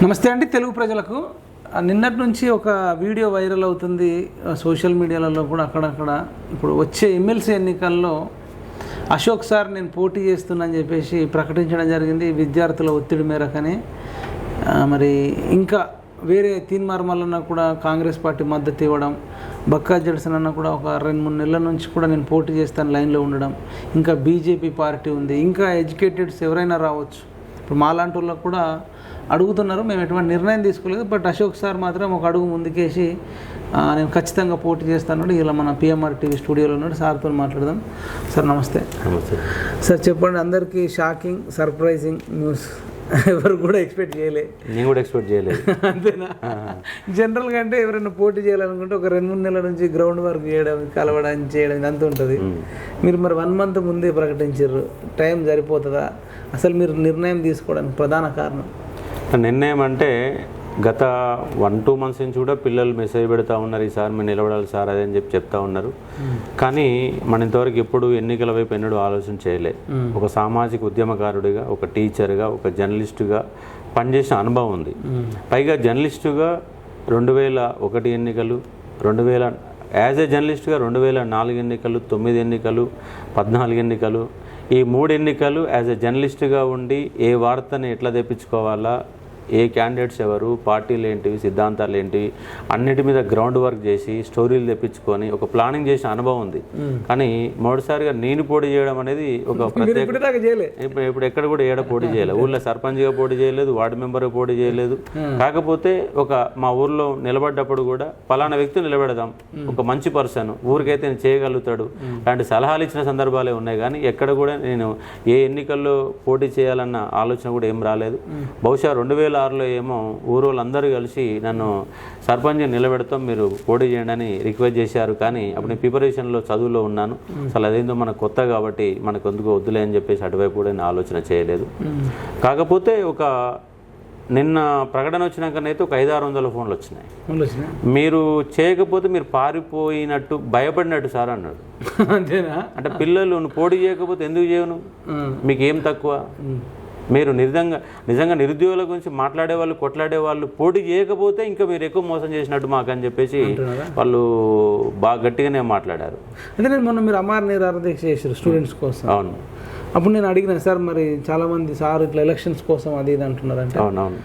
నమస్తే అండి తెలుగు ప్రజలకు. నిన్నటి నుంచి ఒక వీడియో వైరల్ అవుతుంది సోషల్ మీడియాలలో కూడా అక్కడక్కడ. ఇప్పుడు వచ్చే ఎమ్మెల్సీ ఎన్నికల్లో అశోక్ సార్ నేను పోటీ చేస్తున్నానని చెప్పేసి ప్రకటించడం జరిగింది విద్యార్థుల ఒత్తిడి మేరకని. మరి ఇంకా వేరే తీన్మార్మలన్న కూడా కాంగ్రెస్ పార్టీ మద్దతు ఇవ్వడం, బక్కా జడ్సన్ అన్న కూడా ఒక 2-3 నెలల నుంచి కూడా నేను పోటీ చేస్తాను లైన్లో ఉండడం, ఇంకా బీజేపీ పార్టీ ఉంది, ఇంకా ఎడ్యుకేటెడ్స్ ఎవరైనా రావచ్చు. ఇప్పుడు మాలాంటి వాళ్ళకు కూడా అడుగుతున్నారు, మేము ఎటువంటి నిర్ణయం తీసుకోలేదు. బట్ అశోక్ సార్ మాత్రం ఒక అడుగు ముందుకేసి నేను ఖచ్చితంగా పోటీ చేస్తాను. ఇలా మన పిఎంఆర్ టీవీ స్టూడియోలో ఉన్నాడు, సార్తో మాట్లాడదాం. సార్ నమస్తే. నమస్తే సార్ చెప్పండి, అందరికీ షాకింగ్ సర్ప్రైజింగ్ న్యూస్, ఎవరు కూడా ఎక్స్పెక్ట్ చేయలేదు. నేను కూడా ఎక్స్పెక్ట్ చేయలేదు. అంతేనా? జనరల్గా అంటే ఎవరైనా పోటీ చేయాలనుకుంటే ఒక 2-3 నెలల నుంచి గ్రౌండ్ వర్క్ చేయడం, కలవడం చేయడం ఇదంతా ఉంటుంది. మీరు మరి 1 మంత్ ముందే ప్రకటించారు, టైం సరిపోతుందా? అసలు మీరు నిర్ణయం తీసుకోవడానికి ప్రధాన కారణం? నిర్ణయం అంటే గత 1-2 మంత్స్ నుంచి కూడా పిల్లలు మెసేజ్ పెడతా ఉన్నారు, ఈసారి మీరు నిలబడాలి సార్ అదే అని చెప్తా ఉన్నారు. కానీ మన ఇంతవరకు ఎప్పుడు ఎన్నికల వైపు ఎన్నడూ ఆలోచన చేయలే. ఒక సామాజిక ఉద్యమకారుడిగా, ఒక టీచర్గా, ఒక జర్నలిస్టుగా పనిచేసిన అనుభవం ఉంది. పైగా జర్నలిస్టుగా 2001 ఎన్నికలు, యాజ్ ఏ జర్నలిస్టుగా 2004 ఎన్నికలు, 9 ఎన్నికలు, 14 ఎన్నికలు, ఈ 3 ఎన్నికలు యాజ్ ఏ జర్నలిస్టుగా ఉండి ఏ వార్తని ఎట్లా తెప్పించుకోవాలా, ఏ క్యాండిడేట్స్ ఎవరు, పార్టీలు ఏంటివి, సిద్ధాంతాలు ఏంటివి, అన్నిటి మీద గ్రౌండ్ వర్క్ చేసి స్టోరీలు తెప్పించుకొని ఒక ప్లానింగ్ చేసిన అనుభవం ఉంది. కానీ మొదటిసారిగా నేను పోటీ చేయడం అనేది ఒక ప్రత్యేక. ఇప్పుడు ఎక్కడ కూడా ఏడ పోటీ చేయలేదు. ఊళ్ళో సర్పంచ్గా పోటీ చేయలేదు, వార్డు మెంబర్గా పోటీ చేయలేదు. కాకపోతే మా ఊర్లో నిలబడ్డప్పుడు కూడా పలానా వ్యక్తి నిలబెడదాం, ఒక మంచి పర్సన్, ఊరికైతే నేను చేయగలుగుతాడు లాంటి సలహాలు ఇచ్చిన సందర్భాలే ఉన్నాయి. కానీ ఎక్కడ కూడా నేను ఏ ఎన్నికల్లో పోటీ చేయాలన్న ఆలోచన కూడా ఏం రాలేదు. బహుశా 2006లో ఏమో ఊరోళ్ళందరూ కలిసి నన్ను సర్పంచ్ నిలబెడతాం, మీరు పోటీ చేయండి అని రిక్వెస్ట్ చేశారు. కానీ అప్పుడు నేను ప్రిపరేషన్లో చదువులో ఉన్నాను. అసలు అదేందో మనకు కొత్త కాబట్టి మనకు ఎందుకు వద్దులే అని చెప్పేసి అటువైపు కూడా నేను ఆలోచన చేయలేదు. కాకపోతే ఒక నిన్న ప్రకటన వచ్చినాకనైతే ఒక 500-600 ఫోన్లు వచ్చినాయి. మీరు చేయకపోతే మీరు పారిపోయినట్టు, భయపడినట్టు సార్ అన్నాడు. అంటే పిల్లలు నువ్వు పోటీ చేయకపోతే ఎందుకు చేయను, మీకు ఏం తక్కువ, మీరు నిజంగా నిరుద్యోగుల గురించి మాట్లాడే వాళ్ళు, కొట్లాడే వాళ్ళు పోటీ చేయకపోతే ఇంకా మీరు ఎక్కువ మోసం చేసినట్టు మాకు అని చెప్పేసి వాళ్ళు బాగా గట్టిగానే మాట్లాడారు. అంటే నేను మొన్న మీరు అమర నిరాహార దీక్ష చేశారు స్టూడెంట్స్ కోసం. అవును. అప్పుడు నేను అడిగిన సార్ మరి చాలామంది సార్ ఇట్లా ఎలక్షన్స్ కోసం అది ఇది అంటున్నారంటే, అవునవును,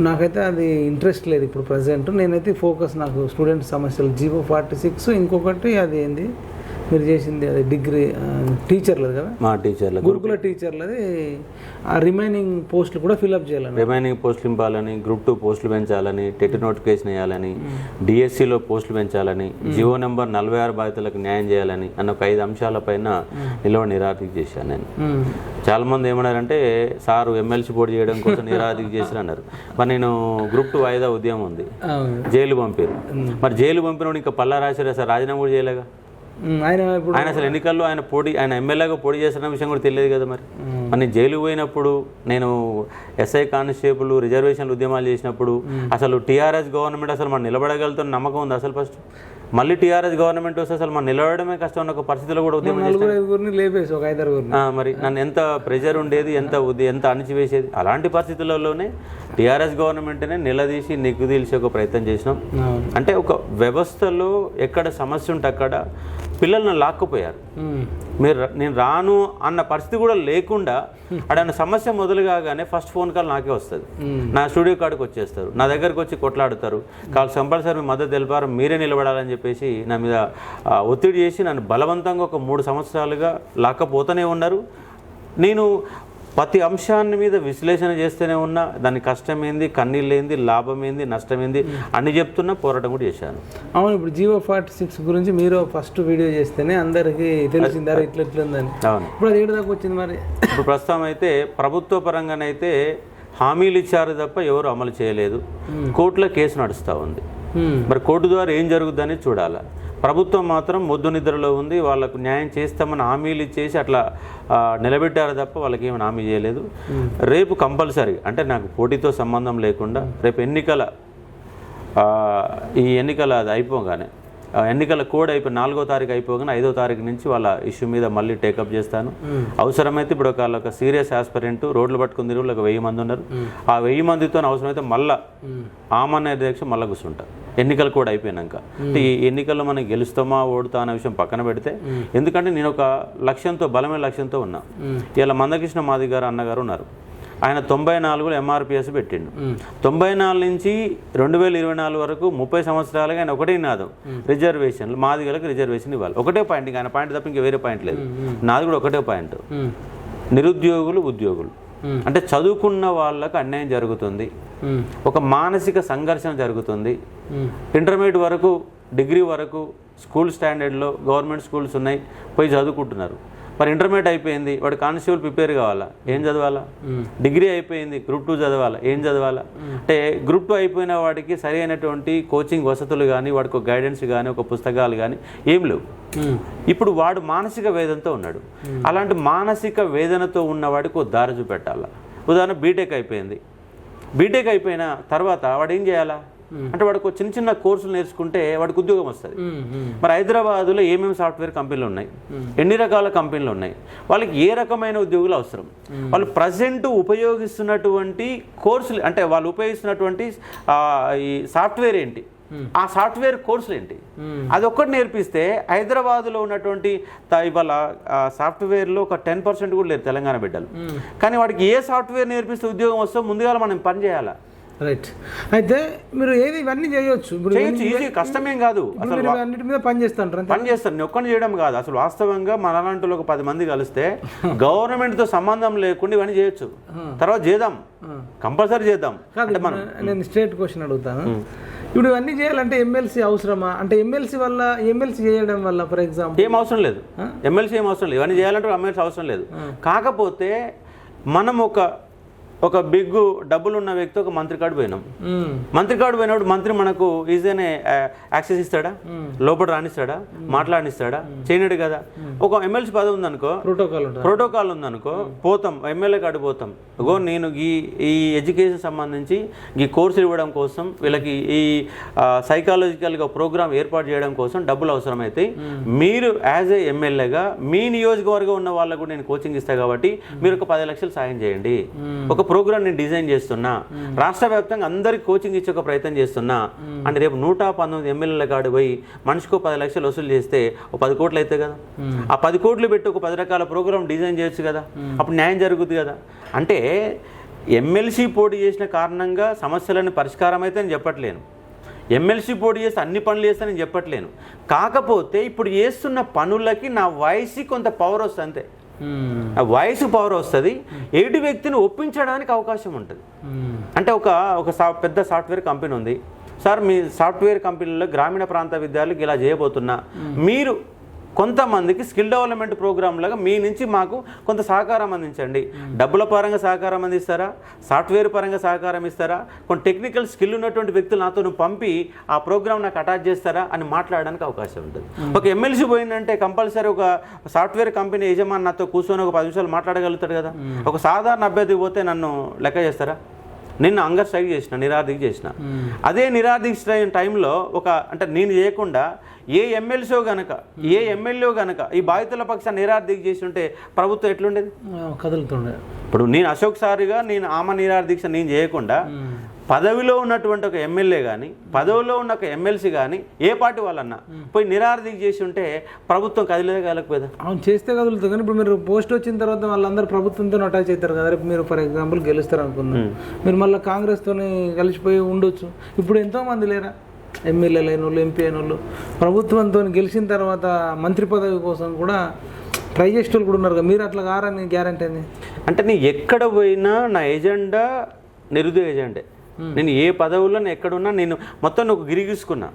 నాకైతే అది ఇంట్రెస్ట్ లేదు ఇప్పుడు ప్రజెంట్. నేనైతే ఫోకస్ నాకు స్టూడెంట్ సమస్యలు, జీవో 46, ఇంకొకటి అది ఏంది మీరు చేసింది అది డిగ్రీ టీచర్లది కదా, మా టీచర్లు, గురుకుల టీచర్లది, ఆ రిమైనింగ్ పోస్టులు కూడా ఫిల్అప్ చేయాలని, రిమైనింగ్ పోస్టులు నింపాలని, గ్రూప్ 2 పోస్టులు పెంచాలని, టెట్ నోటిఫికేషన్ వేయాలని, డిఎస్సిలో పోస్టులు పెంచాలని, జియో నెంబర్ 46 బాధితులకు న్యాయం చేయాలని అన్న ఒక 5 అంశాలపైన నిరాదీక్ష చేశాను నేను. చాలామంది ఏమన్నారంటే సారు ఎమ్మెల్సీ పోటీ చేయడం కోసం నిరాదీక్ష చేశారు అన్నారు. మరి నేను గ్రూప్ 2 వాయిదా ఉద్యమం ఉంది, జైలు పంపారు. మరి జైలు పంపినప్పుడు ఇంకా పల్లా రాశారు సార్, రాజీనామా కూడా చేయలేగా. ఆయన అసలు ఎన్నికల్లో ఆయన ఎమ్మెల్యేగా పోటీ చేస్తున్న విషయం కూడా తెలియదు కదా. మరి నేను జైలుకు పోయినప్పుడు, నేను ఎస్ఐ కానిస్టేబుల్ రిజర్వేషన్లు ఉద్యమాలు చేసినప్పుడు అసలు టీఆర్ఎస్ గవర్నమెంట్ అసలు మనం నిలబడగలుగుతున్న నమ్మకం ఉంది అసలు ఫస్ట్. మళ్ళీ టీఆర్ఎస్ గవర్నమెంట్ వస్తే అసలు మనం నిలబడమే కష్టం ఉన్న ఒక పరిస్థితిలో కూడా ఉద్యమం మరి నన్ను ఎంత ప్రెజర్ ఉండేది, ఎంత అణిచివేసేది. అలాంటి పరిస్థితులలోనే టీఆర్ఎస్ గవర్నమెంట్నే నిలదీసి నిగ్గుదీల్చే ఒక ప్రయత్నం చేసినాం. అంటే ఒక వ్యవస్థలో ఎక్కడ సమస్య ఉంటే అక్కడ పిల్లలను లాక్కుపోయారు. నేను రాను అన్న పరిస్థితి కూడా లేకుండా అడన్న సమస్య మొదలు కాగానే ఫస్ట్ ఫోన్ కాల్ నాకే వస్తుంది. నా స్టూడియో కాడికి వచ్చేస్తారు, నా దగ్గరకు వచ్చి కొట్లాడుతారు. కాల్ కంపల్సరీ మద్దతు తెలిపారు, మీరే నిలబడాలని చెప్పేసి నా మీద ఒత్తిడి చేసి నన్ను బలవంతంగా ఒక 3 సంవత్సరాలుగా లాక్కపోతూనే ఉన్నారు. నేను ప్రతి అంశాన్ని మీద విశ్లేషణ చేస్తూనే ఉన్నా, దాని కష్టమేంది, కన్నీళ్ళేంది, లాభమేంది, నష్టమేంది అన్ని చెప్తున్నా, పోరాటం కూడా చేశాను. అవును, ఇప్పుడు జీవో 46 గురించి మీరు ఫస్ట్ వీడియో చేస్తేనే అందరికీ తెలిసిందారు ఇట్లా ఉందని. అవును, ఇప్పుడు అది ఏడు దాకా వచ్చింది. మరి ఇప్పుడు ప్రస్తుతం అయితే ప్రభుత్వ పరంగానైతే హామీలు ఇచ్చారు తప్ప ఎవరు అమలు చేయలేదు. కోర్టులో కేసు నడుస్తూ ఉంది. మరి కోర్టు ద్వారా ఏం జరుగుతుందని చూడాలి. ప్రభుత్వం మాత్రం మొద్దు నిద్రలో ఉంది. వాళ్ళకు న్యాయం చేస్తామని హామీలు ఇచ్చేసి అట్లా నిలబెట్టారు తప్ప వాళ్ళకి ఏమైనా హామీ చేయలేదు. రేపు కంపల్సరీ, అంటే నాకు పోటీతో సంబంధం లేకుండా రేపు ఈ ఎన్నికల అది అయిపోగానే ఎన్నికల కోడ్ అయిపోయి 4వ తారీఖు అయిపోగానే 5వ తారీఖు నుంచి వాళ్ళ ఇష్యూ మీద మళ్ళీ టేకప్ చేస్తాను. అవసరమైతే ఇప్పుడు ఒక సీరియస్ ఆస్పిరెంట్ రోడ్లు పట్టుకుని తిరిగి ఒక 1000 మంది ఉన్నారు. ఆ 1000 మందితో అవసరమైతే మళ్ళీ ఆమరణ దీక్ష మళ్ళీ కూర్చుంటారు ఎన్నికలు కూడా అయిపోయినాక. అంటే ఈ ఎన్నికల్లో మనం గెలుస్తామా ఓడుతా అనే విషయం పక్కన పెడితే, ఎందుకంటే నేను ఒక లక్ష్యంతో, బలమైన లక్ష్యంతో ఉన్నా. ఇలా మందకృష్ణ మాది గారు అన్నగారు ఉన్నారు, ఆయన 94లో ఎంఆర్పిఎస్ పెట్టిండు. 94 నుంచి 2024 వరకు 30 సంవత్సరాలుగా ఆయన ఒకటే నినాదం, రిజర్వేషన్లు, మాదిగలకు రిజర్వేషన్ ఇవ్వాలి. ఒకటే పాయింట్, ఆయన పాయింట్ తప్ప ఇంకా వేరే పాయింట్ లేదు. నాది కూడా ఒకటే పాయింట్, నిరుద్యోగులు ఉద్యోగులు. అంటే చదువుకున్న వాళ్ళకు అన్యాయం జరుగుతుంది, ఒక మానసిక సంఘర్షణ జరుగుతుంది. ఇంటర్మీడియట్ వరకు, డిగ్రీ వరకు స్కూల్ స్టాండర్డ్లో గవర్నమెంట్ స్కూల్స్ ఉన్నాయి, పోయి చదువుకుంటున్నారు. మరి ఇంటర్మీడియట్ అయిపోయింది, వాడు కానిస్టేబుల్ ప్రిపేర్ కావాలా, ఏం చదవాలా? డిగ్రీ అయిపోయింది, గ్రూప్ 2 చదవాలా, ఏం చదవాలా? అంటే గ్రూప్ 2 అయిపోయిన వాడికి సరి అయినటువంటి కోచింగ్ వసతులు కానీ, వాడికి ఒక గైడెన్స్ కానీ, ఒక పుస్తకాలు కానీ ఏం లేవు. ఇప్పుడు వాడు మానసిక వేదనతో ఉన్నాడు. అలాంటి మానసిక వేదనతో ఉన్నవాడికి ఒక దారి చూపెట్టాలా. ఉదాహరణ బీటెక్ అయిపోయింది, బీటెక్ అయిపోయిన తర్వాత వాడు ఏం చేయాలా అంటే, వాడికి చిన్న చిన్న కోర్సులు నేర్చుకుంటే వాడికి ఉద్యోగం వస్తుంది. మరి హైదరాబాద్లో ఏమేమి సాఫ్ట్వేర్ కంపెనీలు ఉన్నాయి, ఎన్ని రకాల కంపెనీలు ఉన్నాయి, వాళ్ళకి ఏ రకమైన ఉద్యోగులు అవసరం, వాళ్ళు ప్రజెంట్ ఉపయోగిస్తున్నటువంటి కోర్సులు, అంటే వాళ్ళు ఉపయోగిస్తున్నటువంటి ఈ సాఫ్ట్వేర్ ఏంటి, ఆ సాఫ్ట్వేర్ కోర్సులు ఏంటి, అది ఒక్కటి నేర్పిస్తే హైదరాబాద్లో ఉన్నటువంటి ఇవాళ సాఫ్ట్వేర్లో ఒక 10% కూడా లేరు తెలంగాణ బిడ్డలు. కానీ వాడికి ఏ సాఫ్ట్వేర్ నేర్పిస్తే ఉద్యోగం వస్తే ముందుగా మనం పని చేయాలా. రైట్. అయితే మీరు ఇవన్నీ చేయొచ్చు, ఈజీ, కష్టమేం కాదు. అసలు అన్నిటి మీద పని చేస్తాను, నేను ఒక్కని చేయడం కాదు. అసలు వాస్తవంగా మన అలాంటి ఒక 10 మంది కలిస్తే గవర్నమెంట్తో సంబంధం లేకుండా ఇవన్నీ చేయొచ్చు. తర్వాత చేద్దాం, కంపల్సరీ చేద్దాం. నేను స్ట్రేట్ క్వశ్చన్ అడుగుతాను. ఇప్పుడు ఇవన్నీ చేయాలంటే ఎమ్మెల్సీ అవసరమా? అంటే ఎమ్మెల్సీ చేయడం వల్ల ఫర్ ఎగ్జాంపుల్ ఏం అవసరం లేదు, ఎమ్మెల్సీ ఏం అవసరం లేదు, ఇవన్నీ చేయాలంటే ఎమ్మెల్సీ అవసరం లేదు. కాకపోతే మనం ఒక బిగ్ డబ్బులు ఉన్న వ్యక్తి ఒక మంత్రి కార్డు పోయినాం, మంత్రి కార్డు పోయినప్పుడు మంత్రి మనకు ఈజీగానే యాక్సెస్ ఇస్తాడా, లోపల రానిస్తాడా, మాట్లాడిస్తాడా? చేయనడు కదా. ఒక ఎమ్మెల్సీ పదవి ఉందనుకో, ప్రోటోకాల్ ఉందనుకో, పోతాం ఎమ్మెల్యే కార్డు పోతాం. నేను ఈ ఎడ్యుకేషన్ సంబంధించి ఈ కోర్సులు ఇవ్వడం కోసం, వీళ్ళకి ఈ సైకాలజికల్గా ప్రోగ్రామ్ ఏర్పాటు చేయడం కోసం డబ్బులు అవసరమైతే, మీరు యాజ్ ఏ ఎమ్మెల్యేగా మీ నియోజకవర్గం ఉన్న వాళ్ళకు నేను కోచింగ్ ఇస్తాను కాబట్టి మీరు ఒక 10 లక్షలు సాయం చేయండి. ఒక ప్రోగ్రామ్ నేను డిజైన్ చేస్తున్నా, రాష్ట్ర వ్యాప్తంగా అందరికి కోచింగ్ ఇచ్చే ఒక ప్రయత్నం చేస్తున్నా అంటే, రేపు 119 ఎమ్మెల్యేల కాడు పోయి మనిషికో 10 లక్షలు వసూలు చేస్తే ఒక 10 కోట్లు అవుతాయి కదా. ఆ 10 కోట్లు పెట్టి ఒక 10 రకాల ప్రోగ్రామ్ డిజైన్ చేయొచ్చు కదా, అప్పుడు న్యాయం జరుగుతుంది కదా. అంటే ఎమ్మెల్సీ పోటీ చేసిన కారణంగా సమస్యలను పరిష్కారం అయితే నేను చెప్పట్లేను, ఎమ్మెల్సీ పోటీ చేస్తే అన్ని పనులు చేస్తానని చెప్పట్లేను. కాకపోతే ఇప్పుడు చేస్తున్న పనులకి నా వాయిస్కి కొంత పవర్ వస్తుంది అంతే. వాయిస్ పవర్ వస్తుంది, ఎదుటి వ్యక్తిని ఒప్పించడానికి అవకాశం ఉంటుంది. అంటే ఒక పెద్ద సాఫ్ట్వేర్ కంపెనీ ఉంది సార్, మీ సాఫ్ట్వేర్ కంపెనీలో గ్రామీణ ప్రాంత విద్యార్థులకు ఇలా చేయబోతున్నా, మీరు కొంతమందికి స్కిల్ డెవలప్మెంట్ ప్రోగ్రామ్ లాగా మీ నుంచి మాకు కొంత సహకారం అందించండి. డబ్బుల పరంగా సహకారం అందిస్తారా, సాఫ్ట్వేర్ పరంగా సహకారం ఇస్తారా, కొన్ని టెక్నికల్ స్కిల్ ఉన్నటువంటి వ్యక్తులు నాతో పంపి ఆ ప్రోగ్రామ్ నాకు అటాచ్ చేస్తారా అని మాట్లాడడానికి అవకాశం ఉంటుంది. ఒక ఎమ్మెల్సీ పోయిందంటే కంపల్సరీ ఒక సాఫ్ట్వేర్ కంపెనీ యజమాని నాతో కూర్చొని ఒక 10 నిమిషాలు మాట్లాడగలుగుతాడు కదా. ఒక సాధారణ అభ్యర్థి పోతే నన్ను లెక్క చేస్తారా? నిన్ను అంగర్ స్ట్రైక్ చేసిన, నిరాదీక్ష చేసిన. అదే నిరాదీక్ష టైంలో అంటే నేను చేయకుండా ఏ ఎమ్మెల్సీ గనక, ఏ ఎమ్మెల్యే గనక ఈ బాధితుల పక్షాన్ని నిరాదీక్ష చేసి ఉంటే ప్రభుత్వం ఎట్లుండేది? కదులుతుండే. ఇప్పుడు నేను అశోక్ సారిగా నేను నిరాదీక్ష నేను చేయకుండా పదవిలో ఉన్నటువంటి ఒక ఎమ్మెల్యే కానీ, పదవిలో ఉన్న ఒక ఎమ్మెల్సీ కానీ, ఏ పార్టీ వాళ్ళన్నా పోయి నిరాదీక్ష చేసి ఉంటే ప్రభుత్వం కదలకపోయేదా? అవును, చేస్తే కదులుతుంది. కానీ ఇప్పుడు మీరు పోస్ట్ వచ్చిన తర్వాత వాళ్ళందరూ ప్రభుత్వంతో అటాచ్ అవుతారు కదా. రేపు మీరు ఫర్ ఎగ్జాంపుల్ గెలుస్తారు అనుకున్నారు, మీరు మళ్ళీ కాంగ్రెస్తో కలిసిపోయి ఉండొచ్చు. ఇప్పుడు ఎంతోమంది లేరా ఎమ్మెల్యేలు అయిన వాళ్ళు, ఎంపీ అయిన వాళ్ళు ప్రభుత్వంతో గెలిచిన తర్వాత మంత్రి పదవి కోసం కూడా ట్రై చేసే వాళ్ళు కూడా ఉన్నారు కదా. మీరు అట్లా కారని గ్యారంటీ అని అంటే, నేను ఎక్కడ పోయినా నా ఎజెండా నిరుద్యోగ ఎజెండే. నేను ఏ పదవుల్లో నేను ఎక్కడున్నా నేను మొత్తం నువ్వు గిరిగీసుకున్నా.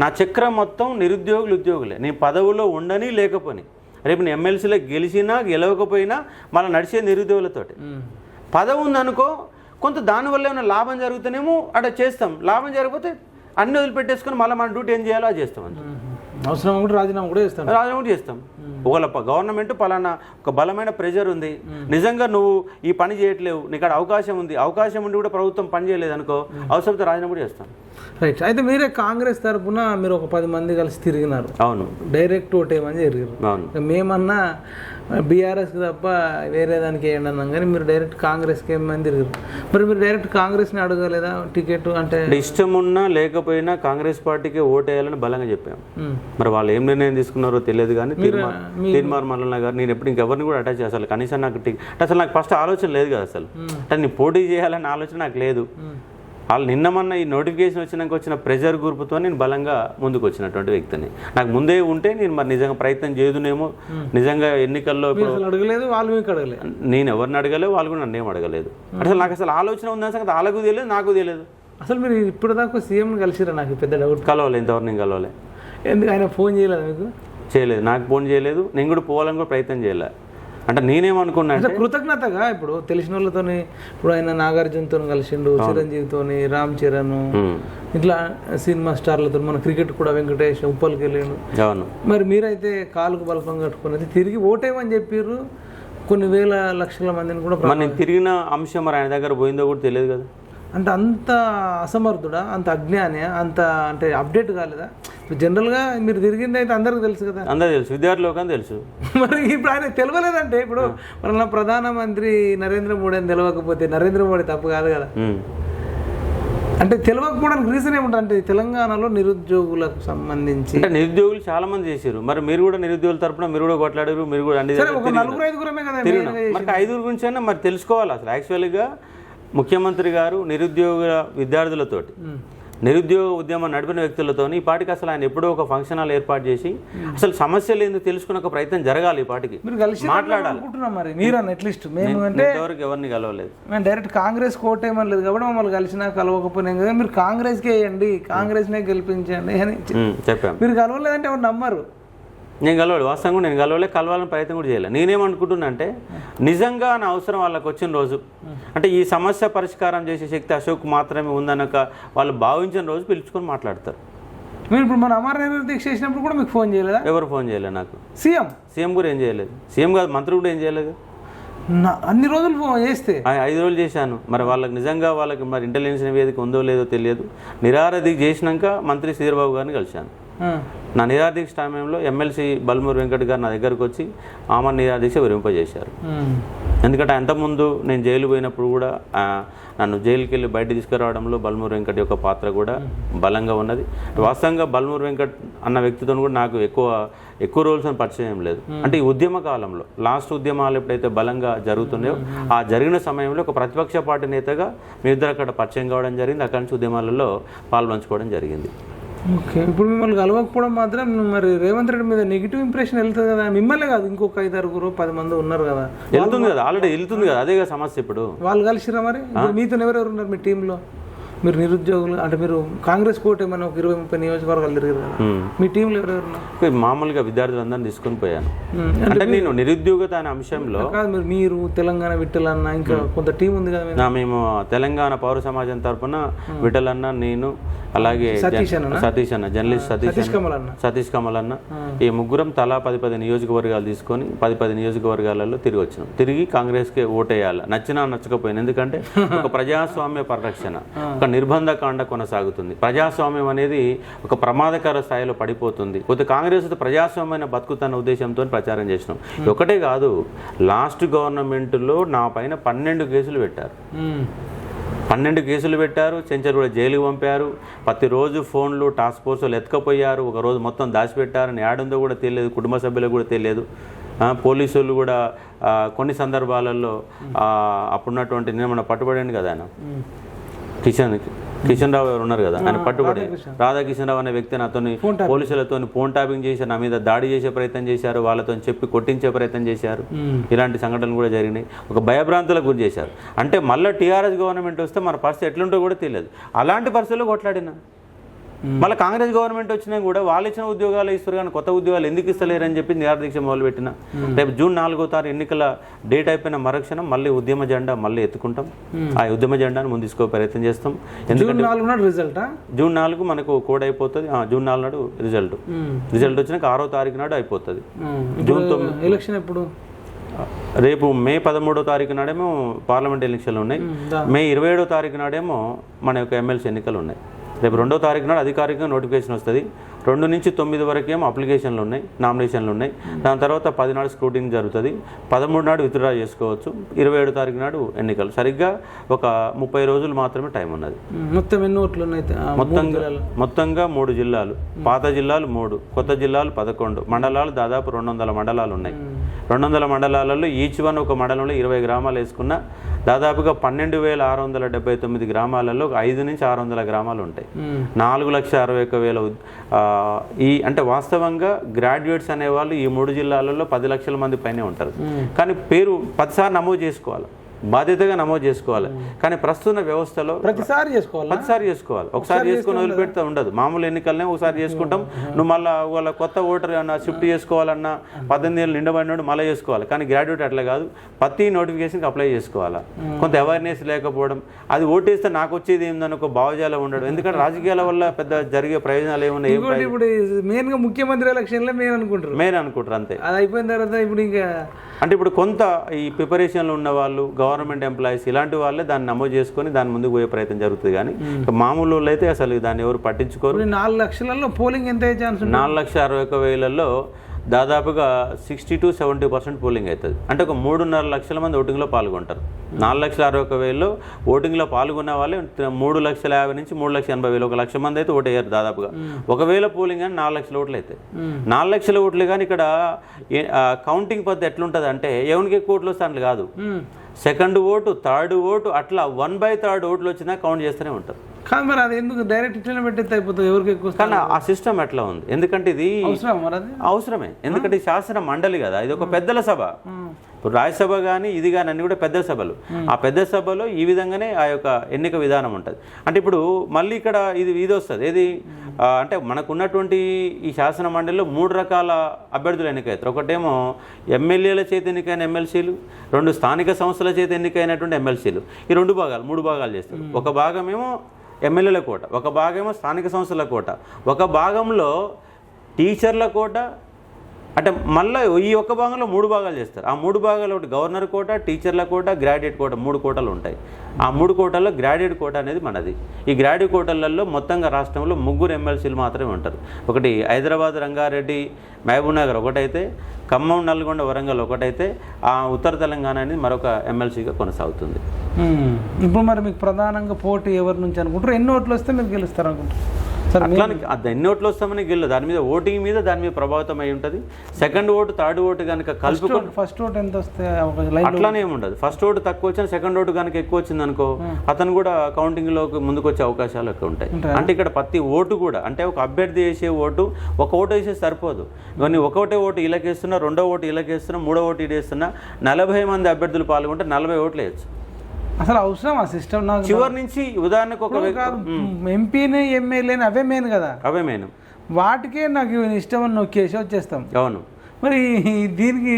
నా చక్రం మొత్తం నిరుద్యోగులు ఉద్యోగులే. నేను పదవులో ఉండని లేకపోని, రేపు నేను ఎమ్మెల్సీలో గెలిచినా గెలవకపోయినా మళ్ళీ నడిచే నిరుద్యోగులతోటి. పదవి ఉందనుకో, కొంత దానివల్ల ఏమైనా లాభం జరుగుతానేమో అక్కడ చేస్తాం, లాభం జరిగిపోతే అన్ని వదిలిపెట్టేసుకొని మళ్ళీ మన డ్యూటీ ఏం చేయాలో అది చేస్తాం. అంతే. అవసరం కూడా రాజీనామా కూడా చేస్తాం. ఒకవేళ గవర్నమెంట్ పలానా ఒక బలమైన ప్రెజర్ ఉంది, నిజంగా నువ్వు ఈ పని చేయట్లేవు, నీకు అక్కడ అవకాశం ఉంది, అవకాశం ఉండి కూడా ప్రభుత్వం పని చేయలేదు అనుకో, అవసరంతో రాజీనామా కూడా చేస్తాను. రైట్. అయితే మీరే కాంగ్రెస్ తరఫున మీరు ఒక 10 మంది కలిసి తిరిగినారు. అవును, డైరెక్ట్ ఓటేమని జరిగారు. అవును. మేమన్నా బీఆర్ఎస్కి తప్ప వేరే దానికి వేయండి అన్నాం, కానీ మీరు డైరెక్ట్ కాంగ్రెస్కి ఏమని తిరిగారు. మరి మీరు డైరెక్ట్ కాంగ్రెస్ని అడగలేదా టికెట్? అంటే ఇష్టం ఉన్నా లేకపోయినా కాంగ్రెస్ పార్టీకి ఓటేయాలని బలంగా చెప్పాము. మరి వాళ్ళు ఏం నిర్ణయం తీసుకున్నారో తెలియదు, కానీ తీర్మార్ మల్లన్న గారు నేను ఎప్పుడు ఇంకెవరిని కూడా అటాచ్ చేస్తాను, కనీసం నాకు అసలు నాకు ఫస్ట్ ఆలోచన లేదు కదా, అసలు అంటే నేను పోటీ చేయాలనే ఆలోచన నాకు లేదు. వాళ్ళు నిన్నమన్న ఈ నోటిఫికేషన్ వచ్చిన ప్రెజర్ గ్రూప్తో నేను బలంగా ముందుకు వచ్చినటువంటి వ్యక్తిని. నాకు ముందే ఉంటే నేను మరి నిజంగా ప్రయత్నం చేయదునేమో. నిజంగా ఎన్నికల్లో అడగలేదు, వాళ్ళు మీకు అడగలేదు, నేను ఎవరిని అడగలేదు, వాళ్ళు కూడా నన్ను ఏం అడగలేదు. అసలు నాకు అసలు ఆలోచన ఉందని సంగతి వాళ్ళకు తెలియదు, నాకు తెలియదు. అసలు మీరు ఇప్పుడు దాకా సీఎంని కలిసిరా? నాకు పెద్ద డౌట్. కలవలేదు, ఇంతవరకు నేను కలవలే. ఎందుకు ఆయన ఫోన్ చేయలేదు మీకు? చేయలేదు, నాకు ఫోన్ చేయలేదు, నేను కూడా పోవాలని కూడా ప్రయత్నం చేయలేదు. అంటే నేనేమనుకున్నా అంటే కృతజ్ఞతగా ఇప్పుడు తెలిసిన వాళ్ళతో, ఇప్పుడు ఆయన నాగార్జునతో కలిసిండు, చిరంజీవితో, రామ్ చరణ్, ఇట్లా సినిమా స్టార్లతో, మన క్రికెట్ కూడా వెంకటేష్ ఉప్పల్కి వెళ్ళిండు. అవును. మరి మీరైతే కాలుకు బలపం కట్టుకున్నది తిరిగి ఓటేమని చెప్పారు. కొన్ని వేల లక్షల మందిని కూడా మనం తిరిగిన అంశం మరి ఆయన దగ్గర పోయిందో కూడా తెలియదు కదా. అంటే అంత అసమర్థుడా, అంత అజ్ఞాని, అంత అంటే అప్డేట్ కాలేదా? ఇప్పుడు జనరల్గా మీరు తిరిగింది అయితే అందరికి తెలుసు కదా. అందరూ తెలుసు, విద్యార్థులకు తెలుసు. మరి ఇప్పుడు ఆయన తెలియలేదంటే ఇప్పుడు మన ప్రధానమంత్రి నరేంద్ర మోడీ అని తెలియకపోతే నరేంద్ర మోడీ తప్పు కాదు కదా. అంటే తెలియకపోవడానికి రీజన్ ఏముంటుంది అంటే తెలంగాణలో నిరుద్యోగులకు సంబంధించి అంటే నిరుద్యోగులు చాలా మంది చేశారు. మరి మీరు కూడా నిరుద్యోగుల తరపున మీరు కూడా కొట్లాడారు, మీరు కూడా అన్ని 4-5 కదా. మరి 5 గురించి అయినా మరి తెలుసుకోవాలి. అసలు యాక్చువల్గా ముఖ్యమంత్రి గారు నిరుద్యోగ విద్యార్థులతోటి నిరుద్యోగ ఉద్యమం నడిపిన వ్యక్తులతో ఈ పాటికి అసలు ఆయన ఎప్పుడో ఒక ఫంక్షన్ హాల్ ఏర్పాటు చేసి అసలు సమస్యలు ఏందో తెలుసుకునే ఒక ప్రయత్నం జరగాలి. ఈ పాటికి మాట్లాడాలి. మరి మీరు అట్లీస్ట్ మేము అంటే ఎవరికి ఎవరిని కలవలేదు, మేము డైరెక్ట్ కాంగ్రెస్ కోటేమని లేదు కాబట్టి మమ్మల్ని కలిసినా కలవకపోయినా కదా, మీరు కాంగ్రెస్కే వేయండి, కాంగ్రెస్నే గెలిపించండి అని చెప్పాము. మీరు కలవలేదంటే ఎవరు నమ్మరు. నేను కలవాలి, వాస్తవంగా నేను కలవాలని ప్రయత్నం కూడా చేయలేదు. నేనేమనుకుంటున్నా అంటే నిజంగా నా అవసరం వాళ్ళకి వచ్చిన రోజు, అంటే ఈ సమస్య పరిష్కారం చేసే శక్తి అశోక్ మాత్రమే ఉందనక వాళ్ళు భావించిన రోజు పిలుచుకొని మాట్లాడతారు. మీరు ఇప్పుడు మన అమర దీక్ష చేసినప్పుడు కూడా మీకు ఫోన్ చేయలేదా? ఎవరు ఫోన్ చేయలేదు నాకు. సీఎం కూడా ఏం చేయలేదు. సీఎం కాదు, మంత్రి కూడా ఏం చేయలేదు. అన్ని రోజులు ఫోన్ చేస్తే 5 రోజులు చేశాను. మరి వాళ్ళకి నిజంగా వాళ్ళకి మరి ఇంటెలిజెన్స్ నివేదిక ఉందో లేదో తెలియదు. నిరారదీక్ష చేసినాక మంత్రి శ్రీధర్బాబు గారిని కలిశాను. నా నిరాదీక్ష సమయంలో ఎమ్మెల్సీ బల్మూరు వెంకట్ గారు నా దగ్గరకు వచ్చి ఆమె నిరాదీక్ష విరింపజేశారు. ఎందుకంటే అంతకుముందు నేను జైలు పోయినప్పుడు కూడా నన్ను జైలుకి వెళ్ళి బయట తీసుకురావడంలో బల్మూరు వెంకట్ యొక్క పాత్ర కూడా బలంగా ఉన్నది. వాస్తవంగా బల్మూరు వెంకట్ అన్న వ్యక్తితో కూడా నాకు ఎక్కువ రోజులు అని పరిచయం లేదు. అంటే ఈ ఉద్యమ కాలంలో లాస్ట్ ఉద్యమాలు ఎప్పుడైతే బలంగా జరుగుతున్నాయో ఆ జరిగిన సమయంలో ఒక ప్రతిపక్ష పార్టీ నేతగా మీ ఇద్దరు అక్కడ పరిచయం కావడం జరిగింది. అక్కడి నుంచి ఉద్యమాలలో పాల్పంచుకోవడం జరిగింది. ఓకే. ఇప్పుడు మిమ్మల్ని కలవకపోవడం మాత్రం మరి రేవంత్ రెడ్డి మీద నెగిటివ్ ఇంప్రెషన్ వెళ్తుంది కదా. మిమ్మల్ని కాదు, ఇంకొక 5-6 10 మంది ఉన్నారు కదా, వెళ్తుంది కదా, ఆల్రెడీ వెళ్తుంది కదా. అదే కదా సమస్య. ఇప్పుడు వాళ్ళు కలిసిరా? మరి మీతో ఎవరెవరు ఉన్నారు మీ టీంలో? మీరు నిరుద్యోగులు అంటే మీరు కాంగ్రెస్ కోట ఏమైనా ఒక 20-30 నియోజకవర్గాలు తిరిగారు కదా, మీ టీంలో ఎవరెవరు? మామూలుగా విద్యార్థులందరినీ తీసుకొని పోయాను. అంటే నేను నిరుద్యోగత అనే అంశంలో కాదు, మీరు తెలంగాణ విఠలన్న ఇంకా కొంత టీం ఉంది కదా. మేము తెలంగాణ పౌర సమాజం తరఫున విఠలన్న, నేను, అలాగే సతీష్ అన్న, జర్నలిస్ట్ సతీష్ కమల్ అన్న, ఈ ముగ్గురం తలా 10 నియోజకవర్గాలు తీసుకొని 10 నియోజకవర్గాలలో తిరిగి వచ్చినాం. తిరిగి కాంగ్రెస్కే ఓటేయాలి, నచ్చినా నచ్చకపోయినా. ఎందుకంటే ఒక ప్రజాస్వామ్య పరిరక్షణ, ఒక నిర్బంధకాండ కొనసాగుతుంది. ప్రజాస్వామ్యం అనేది ఒక ప్రమాదకర స్థాయిలో పడిపోతుంది. కొద్ది కాంగ్రెస్ ప్రజాస్వామ్యమైన బతుకుతున్న ఉద్దేశంతో ప్రచారం చేసినాం. ఒకటే కాదు, లాస్ట్ గవర్నమెంట్లో నా పైన 12 కేసులు పెట్టారు. 12 కేసులు పెట్టారు. చెంచర్ కూడా జైలుకి పంపారు. ప్రతిరోజు ఫోన్లు టాస్క్ ఫోర్స్ వాళ్ళు ఎత్తుకపోయారు. ఒకరోజు మొత్తం దాచిపెట్టారని ఏడుందో కూడా తెలియదు, కుటుంబ సభ్యులకు కూడా తెలియదు. పోలీసులు కూడా కొన్ని సందర్భాలలో అప్పుడున్నటువంటి నేను మన పట్టుబడింది కదా ఆయన కిషన్ రావు గారు ఉన్నారు కదా, ఆయన పట్టుబడి రాధాకిషన్ రావు అనే వ్యక్తి నాతో పోలీసులతో ఫోన్ ట్యాపింగ్ చేసి నా మీద దాడి చేసే ప్రయత్నం చేశారు, వాళ్ళతో చెప్పి కొట్టించే ప్రయత్నం చేశారు. ఇలాంటి సంఘటనలు కూడా జరిగినాయి. ఒక భయభ్రాంతులకు గురి చేశారు. అంటే మళ్ళీ టీఆర్ఎస్ గవర్నమెంట్ వస్తే మన పరిస్థితి ఎట్లుంటో కూడా తెలియదు. అలాంటి పరిస్థితుల్లో కొట్లాడినా మళ్ళీ కాంగ్రెస్ గవర్నమెంట్ వచ్చినా కూడా వాళ్ళు ఇచ్చిన ఉద్యోగాలు ఇస్తారు కానీ కొత్త ఉద్యోగాలు ఎందుకు ఇస్తలేరని చెప్పి నిరాహార దీక్ష మొదలుపెట్టిన. రేపు జూన్ 4వ తారీఖు ఎన్నికల డేట్ అయిపోయిన మరుక్షణం మళ్ళీ ఉద్యమ జెండా మళ్ళీ ఎత్తుకుంటాం. ఆ ఉద్యమ జెండాను ముందు తీసుకో ప్రయత్నం చేస్తాం. ఎందుకంటే జూన్ 4 మనకు కోడ్ అయిపోతుంది. జూన్ 4 నాడు రిజల్ట్ వచ్చినాక 6వ తారీఖు నాడు అయిపోతుంది. జూన్ 9 ఎలక్షన్ ఎప్పుడు? రేపు మే 13వ తారీఖు నాడేమో పార్లమెంట్ ఎన్నికలు ఉన్నాయి. మే 27వ తారీఖు నాడేమో మన యొక్క ఎమ్మెల్సీ ఎన్నికలు ఉన్నాయి. రేపు 2వ తారీఖు నాడు అధికారికంగా నోటిఫికేషన్ వస్తుంది. 2 నుంచి 9 వరకు ఏమో అప్లికేషన్లు ఉన్నాయి, నామినేషన్లు ఉన్నాయి. దాని తర్వాత 10 నాడు స్క్రూటింగ్ జరుగుతుంది. 13 నాడు విత్డ్రా చేసుకోవచ్చు. 27 తారీఖు నాడు ఎన్నికలు. సరిగ్గా ఒక 30 రోజులు మాత్రమే టైం ఉన్నది. మొత్తం ఎన్ని ఓట్లు ఉన్నాయి? మొత్తంగా 3 జిల్లాలు, పాత జిల్లాలు 3, కొత్త జిల్లాలు 11, మండలాలు దాదాపు 200 మండలాలు ఉన్నాయి. 200 మండలాలలో ఈచ్ వన్ ఒక మండలంలో 20 గ్రామాలు వేసుకున్న దాదాపుగా 12,679 గ్రామాలలో 5 నుంచి 600 గ్రామాలు ఉంటాయి. 4,61,000 అంటే వాస్తవంగా గ్రాడ్యుయేట్స్ అనేవాళ్ళు ఈ 3 జిల్లాలలో 10 లక్షల మంది పైనే ఉంటారు. కానీ పేరు 10 సార్లు నమోదు చేసుకోవాలి, బాధ్యతగా నమోదు చేసుకోవాలి. కానీ ప్రస్తుత వ్యవస్థలో ప్రతిసారి చేసుకోవాలి. ఒకసారి చేసుకుని వదిలిపెడితే ఉండదు. మామూలు ఎన్నికలనే ఒకసారి చేసుకుంటాం. నువ్వు మళ్ళీ వాళ్ళ కొత్త ఓటర్ అన్న షిఫ్ట్ చేసుకోవాలన్నా 18 ఏళ్ళు నిండబడినోడు మళ్ళీ చేసుకోవాలి. కానీ గ్రాడ్యుయేట్ అట్లా కాదు, ప్రతి నోటిఫికేషన్కి అప్లై చేసుకోవాలా. కొంత అవేర్నెస్ లేకపోవడం, అది ఓటేస్తే నాకు వచ్చేది ఏందని ఒక భావజాలం ఉండడం. ఎందుకంటే రాజకీయాల వల్ల పెద్ద జరిగే ప్రయోజనాలు ఏమున్నాయి? ఇప్పుడు మెయిన్గా ముఖ్యమంత్రి ఎలక్షన్లో మెయిన్ అనుకుంటారు అంతే. అది అయిపోయిన తర్వాత ఇప్పుడు ఇంకా అంటే ఇప్పుడు కొంత ఈ ప్రిపరేషన్లో ఉన్న వాళ్ళు, గవర్నమెంట్ ఎంప్లాయీస్ ఇలాంటి వాళ్ళే దాన్ని నమోదు చేసుకొని దాని ముందుకు పోయే ప్రయత్నం జరుగుతుంది. కానీ మామూలు వాళ్ళు అయితే అసలు దాన్ని ఎవరు పట్టించుకోరు. 4 లక్షలలో పోలింగ్ ఎంత ఛాన్స్? 4,61,000లో దాదాపుగా 60 to 70% పోలింగ్ అవుతుంది. అంటే ఒక 3.5 లక్షల మంది ఓటింగ్లో పాల్గొంటారు. 4,61,000లో ఓటింగ్లో పాల్గొన్న వాళ్ళే 3,50,000 నుంచి 3,80,000, 1 లక్ష మంది అయితే ఓటు వేయరు దాదాపుగా. ఒకవేళ పోలింగ్ కానీ 4 లక్షల ఓట్లు అవుతాయి. 4 లక్షల ఓట్లు కానీ ఇక్కడ కౌంటింగ్ పద్ధతి ఎట్లుంటుంది అంటే ఎవరికి ఎక్కువ ఓట్లు వస్తే అట్లా కాదు. సెకండ్ ఓటు, థర్డ్ ఓటు అట్లా 1/3 ఓట్లు వచ్చినా కౌంట్ చేస్తూనే ఉంటారు. కానీ మరి అది ఎందుకు డైరెక్ట్ ఇట్లా పెట్టేది అయిపోతుంది ఎవరికి ఎక్కువ? కానీ ఆ సిస్టమ్ ఎట్లా ఉంది? ఎందుకంటే ఇది అవసరమే. ఎందుకంటే శాసన మండలి కదా, ఇది ఒక పెద్దల సభ. ఇప్పుడు రాజ్యసభ కానీ ఇది కానీ అన్ని కూడా పెద్ద సభలు. ఆ పెద్ద సభలో ఈ విధంగానే ఆ యొక్క ఎన్నిక విధానం ఉంటుంది. అంటే ఇప్పుడు మళ్ళీ ఇక్కడ ఇది వస్తుంది ఏది అంటే మనకు ఉన్నటువంటి ఈ శాసన మండలిలో 3 రకాల అభ్యర్థులు ఎన్నికవుతారు. ఒకటేమో ఎమ్మెల్యేల చేత ఎన్నికైన ఎమ్మెల్సీలు, 2 స్థానిక సంస్థల చేత ఎన్నికైనటువంటి ఎమ్మెల్సీలు. ఈ 3 భాగాలు చేస్తారు. ఒక భాగమేమో ఎమ్మెల్యేల కోట, ఒక భాగమేమో స్థానిక సంస్థల కోట, ఒక భాగంలో టీచర్ల కోట. అంటే మళ్ళీ ఈ ఒక్క భాగంలో 3 భాగాలు చేస్తారు. ఆ 3 భాగాలు ఒకటి గవర్నర్ కోట, టీచర్ల కోట, గ్రాడ్యుయేట్ కోట, 3 కోటలు ఉంటాయి. ఆ 3 కోటల్లో గ్రాడ్యుయేట్ కోట అనేది మనది. ఈ గ్రాడ్యుయేట్ కోటలలో మొత్తంగా రాష్ట్రంలో 3 ఎమ్మెల్సీలు మాత్రమే ఉంటారు. ఒకటి హైదరాబాద్, రంగారెడ్డి, మహబూబ్నగర్ ఒకటైతే, ఖమ్మం, నల్గొండ, వరంగల్ ఒకటైతే, ఆ ఉత్తర తెలంగాణ అనేది మరొక ఎమ్మెల్సీగా కొనసాగుతుంది. ఇప్పుడు మరి మీకు ప్రధానంగా పోటీ ఎవరి నుంచి అనుకుంటారు? ఎన్ని ఓట్లు వస్తే మీరు గెలుస్తారు అనుకుంటారు? అట్లా ఎన్ని ఓట్లు వస్తామని గెలు దాని మీద ఓటింగ్ మీద దాని మీద ప్రభావితం అయి ఉంటుంది. సెకండ్ ఓటు, థర్డ్ ఓటు కనుక కలుపుకొని ఫస్ట్ ఓటు ఎంత వస్తే అట్లానే ఏముండదు. ఫస్ట్ ఓటు తక్కువ వచ్చినా సెకండ్ ఓటు కనుక ఎక్కువ వచ్చింది అనుకో, అతను కూడా కౌంటింగ్లోకి ముందుకు వచ్చే అవకాశాలు ఎక్కువ ఉంటాయి. అంటే ఇక్కడ ప్రతి ఓటు కూడా అంటే ఒక అభ్యర్థి వేసే ఓటు ఒక ఓటు వేసే సరిపోదు. ఇవన్నీ ఒకటే ఓటు ఇలాకేస్తున్నా, 2వ ఓటు ఇలాకేస్తున్నా, 3వ ఓటు ఇదేస్తున్నా, 40 మంది అభ్యర్థులు పాల్గొంటే 40 ఓట్లు వేయచ్చు. అసలు అవసరం ఆ సిస్టమ్? నాకు చివరి నుంచి ఉదాహరణకు ఒక ఎంపీని, ఎమ్మెల్యేని అవే మెయిన్ కదా, అవే మెయిన్. వాటికే నాకు ఇష్టం అని నొక్కేసి వచ్చేస్తాం. అవును. మరి దీనికి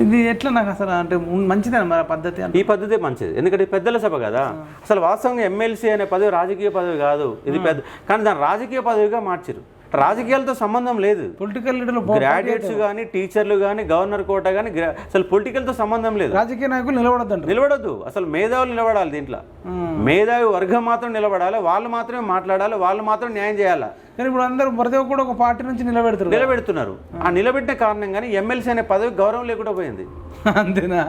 ఇది ఎట్లా? నాకు అసలు అంటే మంచిదే మరి పద్ధతి? ఈ పద్ధతి మంచిది. ఎందుకంటే పెద్దల సభ కదా. అసలు వాస్తవంగా ఎమ్మెల్సీ అనే పదవి రాజకీయ పదవి కాదు. ఇది పెద్ద, కానీ దాన్ని రాజకీయ పదవిగా మార్చారు. రాజకీయాలతో సంబంధం లేదు. పొలిటికల్ లీడర్లు, గ్రాడ్యుయేట్స్ కానీ, టీచర్లు కానీ, గవర్నర్ కోట కానీ అసలు పొలిటికల్తో సంబంధం లేదు. రాజకీయ నాయకులు నిలబడద్దు. అసలు మేధావులు నిలబడాలి. దీంట్లో మేధావి వర్గం మాత్రం నిలబడాలి. వాళ్ళు మాత్రమే మాట్లాడాలి, వాళ్ళు మాత్రం న్యాయం చేయాలి. కానీ ఇప్పుడు అందరూ ప్రతి ఒక్కరు కూడా ఒక పార్టీ నుంచి నిలబెడుతున్నారు. ఆ నిలబెట్టిన కారణంగానే ఎమ్మెల్సీ అనే పదవి గౌరవం లేకుండా పోయింది. అంతేనా?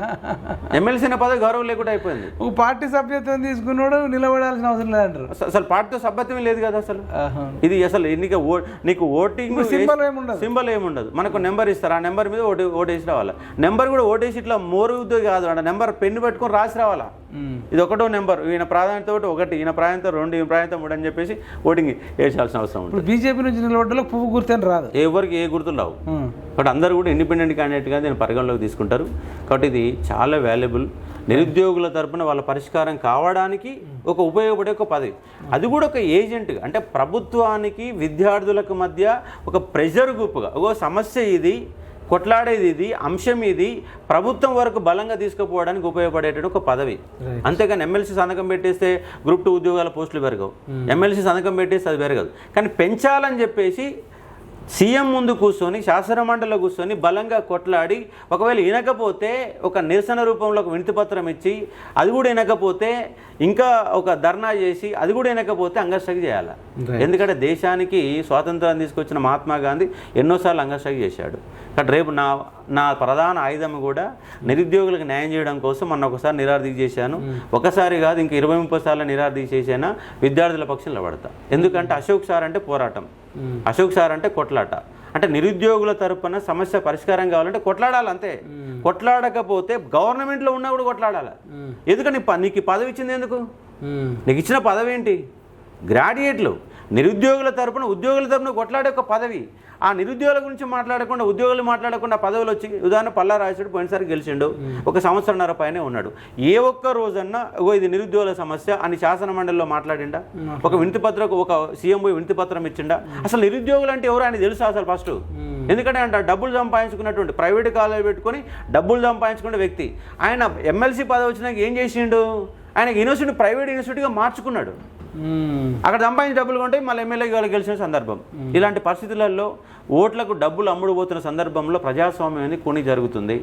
ఎమ్మెల్సీ అనే పదవి గౌరవం లేకుండా అయిపోయింది. ఒక పార్టీ సభ్యత్వం తీసుకున్నాడు, నిలబడాల్సిన అవసరం లేదంటారు. అసలు పార్టీతో సభ్యత్వం లేదు కదా అసలు. ఇది అసలు నీకు ఓటింగ్ సింబల్ ఏముండదు. మనకు నెంబర్ ఇస్తారు. ఆ నెంబర్ మీద ఓటేసి రావాలా. నెంబర్ కూడా ఓటేసి ఇట్లా మోరు కాదు, నెంబర్ పెన్ను పెట్టుకొని రాసి రావాలా. ఇది ఒకటో నెంబర్, ఈయన ప్రాధాన్యత ఒకటి, ఈయన ప్రాధాన్యత 2, ఈయన ప్రాధాన్యత 3 అని చెప్పేసి ఓటింగ్ వేసాల్సిన అవసరం ఉంటుంది. బీజేపీ నుంచి నిలబడ్డలకు పువ్వు గుర్తు అని రాదు, ఎవరికి ఏ గుర్తులు రావు. కాబట్టి అందరూ కూడా ఇండిపెండెంట్ క్యాండిడేట్గా దీన్ని పరిగణలోకి తీసుకుంటారు. కాబట్టి ఇది చాలా వాల్యుబుల్. నిరుద్యోగుల తరపున వాళ్ళ పరిష్కారం కావడానికి ఒక ఉపయోగపడే ఒక పదవి, అది కూడా ఒక ఏజెంట్గా, అంటే ప్రభుత్వానికి విద్యార్థులకు మధ్య ఒక ప్రెషర్ గ్రూప్గా, ఒక సమస్య ఇది, కొట్లాడేది ఇది, అంశం ఇది, ప్రభుత్వం వరకు బలంగా తీసుకుపోవడానికి ఉపయోగపడేటువంటి ఒక పదవి. అంతేగాని ఎమ్మెల్సీ సంతకం పెట్టేస్తే గ్రూప్ 2 ఉద్యోగాల పోస్టులు పెరగవు, ఎమ్మెల్సీ సంతకం పెట్టేస్తే అది పెరగదు. కానీ పెంచాలని చెప్పేసి సీఎం ముందు కూర్చొని, శాసనమండలిలో కూర్చొని బలంగా కొట్లాడి, ఒకవేళ వినకపోతే ఒక నిరసన రూపంలో ఒక వినతిపత్రం ఇచ్చి, అది కూడా వినకపోతే ఇంకా ఒక ధర్నా చేసి, అది కూడా వినకపోతే అంగస్ట్రైక్ చేయాలి. ఎందుకంటే దేశానికి స్వాతంత్రాన్ని తీసుకొచ్చిన మహాత్మా గాంధీ ఎన్నోసార్లు అంగస్ట్రైక్ చేశాడు. కాబట్టి రేపు నా ప్రధాన ఆయుధం కూడా నిరుద్యోగులకు న్యాయం చేయడం కోసం మొన్న ఒకసారి నిరాదీక్ష చేశాను, ఒకసారి కాదు ఇంకా 20-30 సార్లు నిరాదీక్ష చేసినా విద్యార్థుల పక్షం నిలబడతా. ఎందుకంటే అశోక్ సార్ అంటే పోరాటం, అశోక్ సార్ అంటే కొట్లాట, అంటే నిరుద్యోగుల తరపున సమస్య పరిష్కారం కావాలంటే కొట్లాడాలి అంతే. కొట్లాడకపోతే గవర్నమెంట్లో ఉన్నా కూడా కొట్లాడాలి. ఎందుకంటే నీకు పదవి ఇచ్చింది ఎందుకు? నీకు ఇచ్చిన పదవి ఏంటి? గ్రాడ్యుయేట్లు నిరుద్యోగుల తరపున, ఉద్యోగుల తరపున కొట్లాడే ఒక పదవి. ఆ నిరుద్యోగుల గురించి మాట్లాడకుండా, ఉద్యోగులు మాట్లాడకుండా పదవులు వచ్చి, ఉదాహరణ పల్లా రాజశేఖర్ పోయినసారి గెలిచిండు, 1 సంవత్సరంన్నర పైనే ఉన్నాడు. ఏ ఒక్క రోజన్నా ఇది నిరుద్యోగుల సమస్య అని శాసన మండలిలో మాట్లాడిండా? ఒక వినతిపత్రం, ఒక సీఎం పోయి వినతిపత్రం ఇచ్చిండా? అసలు నిరుద్యోగులు అంటే ఎవరు ఆయన తెలుసా అసలు ఫస్ట్? ఎందుకంటే అంటే డబ్బులు సంపాదించుకున్నటువంటి, ప్రైవేట్ కాలేజ్ పెట్టుకొని డబ్బులు సంపాదించుకునే వ్యక్తి ఆయన ఎమ్మెల్సీ పదవి వచ్చినాక ఏం చేసిండు? ఆయనకి యూనివర్సిటీ ప్రైవేట్ యూనివర్సిటీగా మార్చుకున్నాడు. అక్కడ సంపాదించిన డబ్బులు కొంటే మళ్ళీ ఎమ్మెల్యే వాళ్ళు గెలిచిన సందర్భం. ఇలాంటి పరిస్థితులలో ఓట్లకు డబ్బులు అమ్ముడుపోతున్న సందర్భంలో ప్రజాస్వామ్యం అనేది కొని జరుగుతుంది.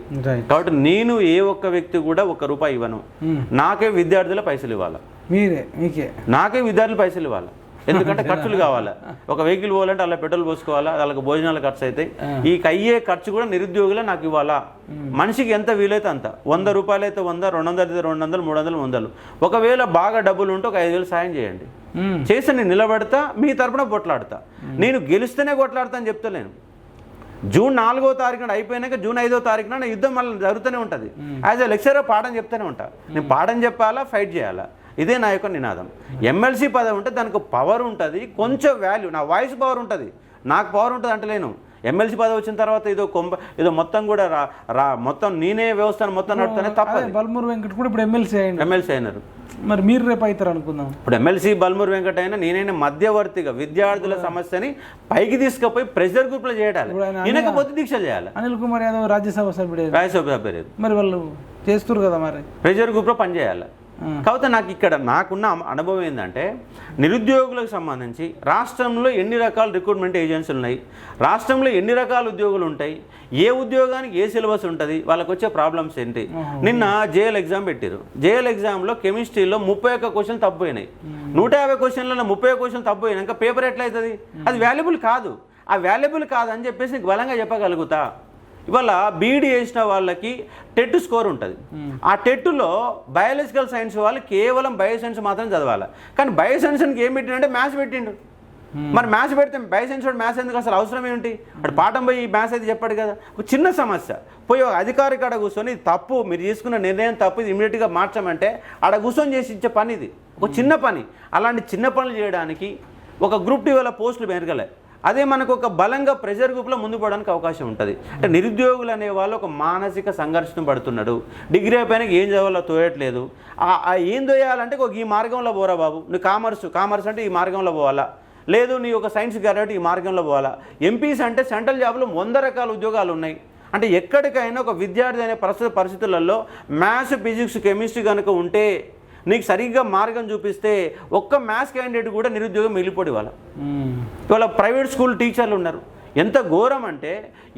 కాబట్టి నేను ఏ ఒక్క వ్యక్తి కూడా ₹1 ఇవ్వను. నాకే విద్యార్థుల పైసలు ఇవ్వాలి, నాకే విద్యార్థుల పైసలు ఇవ్వాలి. ఎందుకంటే ఖర్చులు కావాలి. ఒక వెహికల్ పోవాలంటే అలా పెట్రోల్ పోసుకోవాలా, వాళ్ళకి భోజనాలు ఖర్చు అవుతాయి. ఈ అయ్యే ఖర్చు కూడా నిరుద్యోగులే నాకు ఇవ్వాలా. మనిషికి ఎంత వీలైతే అంత, ₹100 అయితే 100, 200 అయితే 200, 300, 100. ఒకవేళ బాగా డబ్బులు ఉంటే ఒక 5,000 సాయం చేయండి. చేస్తే నేను నిలబడతా, మీ తరపున కొట్లాడతా. నేను గెలిస్తేనే కొట్లాడతా అని చెప్తలేను. జూన్ 4వ తారీఖున అయిపోయినాక జూన్ 5వ తారీఖున నా యుద్ధం మళ్ళీ జరుగుతూనే ఉంటుంది. యాజ్ ఎ లెక్చరర్ పాఠం చెప్తూనే ఉంటా. నేను పాఠం చెప్పాలా, ఫైట్ చేయాలా, ఇదే నా యొక్క నినాదం. ఎమ్మెల్సీ పదవి ఉంటే దానికి పవర్ ఉంటుంది, కొంచెం వాల్యూ, నా వాయిస్ పవర్ ఉంటుంది, నాకు పవర్ ఉంటుంది అంటలేను. ఎమ్మెల్సీ పదవి వచ్చిన తర్వాత ఏదో మొత్తం కూడా మొత్తం నేనే వ్యవస్థను మొత్తం నడుపుతానే తప్పదు. బల్మూరు వెంకట్ కూడా ఇప్పుడు ఎమ్మెల్సీ అయినారు. మరి మీరు రేపు అవుతారు అనుకుందాం. ఇప్పుడు ఎమ్మెల్సీ బల్మూరు వెంకట అయినా నేనైనా మధ్యవర్తిగా విద్యార్థుల సమస్యని పైకి తీసుకుపోయి ప్రెషర్ గ్రూప్లో చేయడాలి, వినకపోతే దీక్షలు చేయాలి. అనిల్ కుమార్ యాదవ్ రాజ్యసభ సభ్యుడు, మరి వాళ్ళు చేస్తారు కదా, మరి ప్రెషర్ గ్రూప్లో పనిచేయాలి. కాకపోతే నాకున్న అనుభవం ఏంటంటే, నిరుద్యోగులకు సంబంధించి రాష్ట్రంలో ఎన్ని రకాల రిక్రూట్మెంట్ ఏజెన్సీలు ఉన్నాయి, రాష్ట్రంలో ఎన్ని రకాల ఉద్యోగులు ఉంటాయి, ఏ ఉద్యోగానికి ఏ సిలబస్ ఉంటుంది, వాళ్ళకి వచ్చే ప్రాబ్లమ్స్ ఏంటి. నిన్న జేఎల్ ఎగ్జామ్ పెట్టారు. జేఎల్ ఎగ్జామ్లో కెమిస్ట్రీలో 31 క్వశ్చన్లు తప్పిపోయినాయి. 150 క్వశ్చన్లలో 30 క్వశ్చన్లు తప్పిపోయినాయి. ఇంకా పేపర్ ఎట్లయితుంది? అది వాల్యుబుల్ కాదు. ఆ వాల్యుబుల్ కాదని చెప్పేసి నీకు బలంగా చెప్పగలుగుతా. ఇవాళ బీఈడీ చేసిన వాళ్ళకి టెట్ స్కోర్ ఉంటుంది. ఆ టెట్లో బయాలజికల్ సైన్స్ వాళ్ళు కేవలం బయోసైన్స్ మాత్రం చదవాలి. కానీ బయోసైన్స్కి ఏం పెట్టిండంటే మ్యాథ్స్ పెట్టిండు. మరి మ్యాథ్స్ పెడితే బయోసైన్స్ వాడు మ్యాథ్స్ ఎందుకు, అసలు అవసరం ఏంటి? అటు పాఠం పోయి మ్యాథ్స్ అయితే చెప్పాడు కదా. ఒక చిన్న సమస్య పోయి ఒక అధికారి కాడ కూర్చొని ఇది తప్పు, మీరు తీసుకున్న నిర్ణయం తప్పు, ఇది ఇమీడియట్గా మార్చమంటే ఆడ కూర్చొని చేసి ఇచ్చే పని ఇది, ఒక చిన్న పని. అలాంటి చిన్న పనులు చేయడానికి ఒక గ్రూప్ 2 వల్ల పోస్టులు పెరగలే. అదే మనకు ఒక బలంగా ప్రెషర్ గ్రూప్లో ముందు పోవడానికి అవకాశం ఉంటుంది. అంటే నిరుద్యోగులు అనే వాళ్ళు ఒక మానసిక సంఘర్షణ పడుతున్నాడు. డిగ్రీ అయిపోయినాక ఏం చదవాలో తోయట్లేదు. ఏం తోయాలంటే ఒక ఈ మార్గంలో పోరా బాబు, నువ్వు కామర్స్ అంటే ఈ మార్గంలో పోవాలా, లేదు నీ ఒక సైన్స్ గ్రాడ్యుయేట్ ఈ మార్గంలో పోవాలా. ఎంపీస్ అంటే సెంట్రల్ జాబ్లో 100 రకాల ఉద్యోగాలు ఉన్నాయి. అంటే ఎక్కడికైనా ఒక విద్యార్థి అనే పరిస్థితులలో మ్యాథ్స్, ఫిజిక్స్, కెమిస్ట్రీ కనుక ఉంటే, నీకు సరిగ్గా మార్గం చూపిస్తే ఒక్క మ్యాథ్స్ క్యాండిడేట్ కూడా నిరుద్యోగం మిగిలిపోయి ఇవాళ ప్రైవేట్ స్కూల్ టీచర్లు ఉన్నారు. ఎంత ఘోరం అంటే